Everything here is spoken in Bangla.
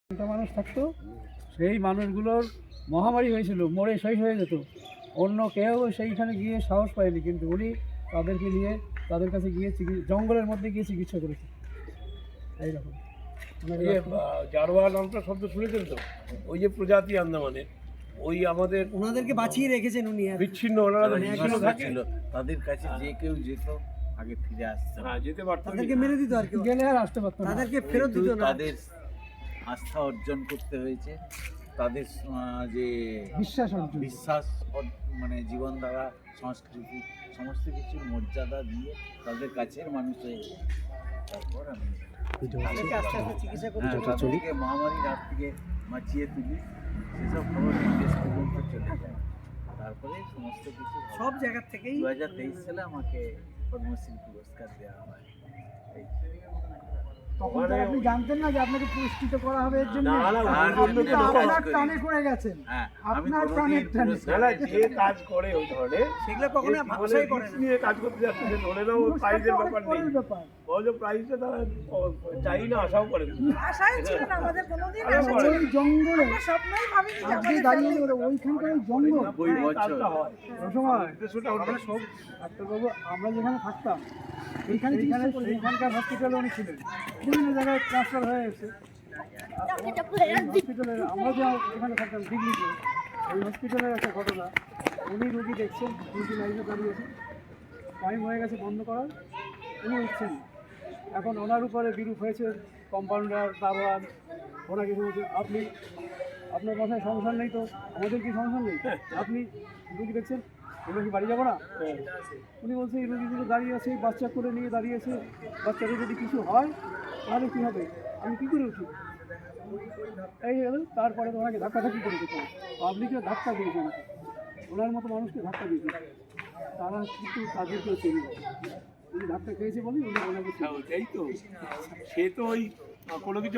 একটা মানুষ থাকতো, সেই মানুষগুলোর মহামারী হয়েছিল, মরে শেষ হয়ে যেত, অন্য কেউ সেইখানে গিয়ে সাহস পায়নি, কিন্তু উনি তাদেরকে নিয়ে তাদের কাছে গিয়ে জঙ্গলের মধ্যে গিয়ে চিকিৎসা করেছে। এইরকম জারোয়া নামটা শব্দ শুনেছেন তো? ওই যে প্রজাতি আন্দামানে, ওই আমাদের ওনাদেরকে বাঁচিয়ে রেখেছেন উনি। বিচ্ছিন্ন, ওনারা তো বিচ্ছিন্ন ছিল, তাদের কাছে যে কেউ যেত আগে ফিরে আসতো, হ্যাঁ যেতে পারতো, তাদেরকে মেরে দিত আর কি, গেলে আর আসতে পারতো না। তাদেরকে ফেরত দিত না। তাদের আস্থা অর্জন করতে হয়েছে, তাদের যে বিশ্বাস অর্জন। বিশ্বাস মানে জীবনধারা, সংস্কৃতি, সমস্ত কিছুর মর্যাদা দিয়ে তাদের কাছের মানুষ হয়ে গেছে। তারপর আমি তাদেরকে আস্তে আস্তে চিকিৎসা করে তাদেরকে মহামারীর হাত থেকে বাঁচিয়ে তুলি, সেসব খবর দেশ পর্যন্ত চলে যায়। তারপরে সমস্ত কিছু সব জায়গা থেকেই 2023 সালে আমাকে পদ্মশ্রী পুরস্কার দেওয়া হয়। তখন তো আপনি জানতেন না যে আপনাকে পুরস্কৃত করা হবে এর জন্য? না, না, আপনি তো না, আপনার না, টানে করে গেছেন, হ্যাঁ, আমি আপনার কোনোদিন প্রাণের টানে। পুরস্কার না, যে কাজ করে ওই ধরনের সেগুলো কখনো ভাষাই করে না। নিয়ে কাজ করতে যাচ্ছে, যে ধরে নাও প্রাইজের ব্যাপার নেই, পরের ব্যাপার। বড় প্রাইজটা তারা চাই না, আশাও করে না। আশাই ছিল না আমাদের কোনোদিন, আরে আশা বলে, ছিল ওই জঙ্গলে না, স্বপ্নই ভাবিনি যে আপনি আমাদের দাঁড়িয়ে family- ওইখানকার ওই জঙ্গল, 90 বছর কাজটা হয় সময় উদ্দেশ্যটা ওটা। আমরা সব ডাক্তারবাবু, আমরা যেখানে থাকতাম সেইখানকার হসপিটালে উনি ছিলেন, বিভিন্ন জায়গায় ট্রান্সফার হয়ে এসেছে হসপিটালে। আমরা যে এখানে থাকতাম দিল্লিতে, ওই হসপিটালের একটা ঘটনা, উনি রুগী দেখছেন, রুগী লাইনে দাঁড়িয়েছেন, টাইম হয়ে গেছে বন্ধ করার, উনি উঠছেন। এখন ওনার উপরে বিরূপ হয়েছে কম্পাউন্ডার, দারোয়ান, ওনাকে বলছে, আপনি আপনার বাসায় সংসার নেই তো আমাদের কি সংসার নেই? আপনি রুগী দেখছেন, আমরা কি বাড়ি যাবো না? উনি বলছে এই রুগীগুলো দাঁড়িয়ে আছে, বাচ্চা করে নিয়ে দাঁড়িয়ে আছে, বাচ্চাদের যদি কিছু হয় তাহলে কী হবে, আমি কী করে উঠি? এই হলো। তারপরে তো ওনাকে ধাক্কাধাক্কি করে দিতে হবে, পাবলিকের ধাক্কা দিয়েছে ওনাকে, ওনার মতো মানুষকে ধাক্কা দিয়েছে, তারা কিন্তু তাদেরকেও চেনে না। উনি ধাক্কা খেয়েছে বলে উনি ওনাকে চেনে। ওটাই তো, সে তো ওই কোনো কিছু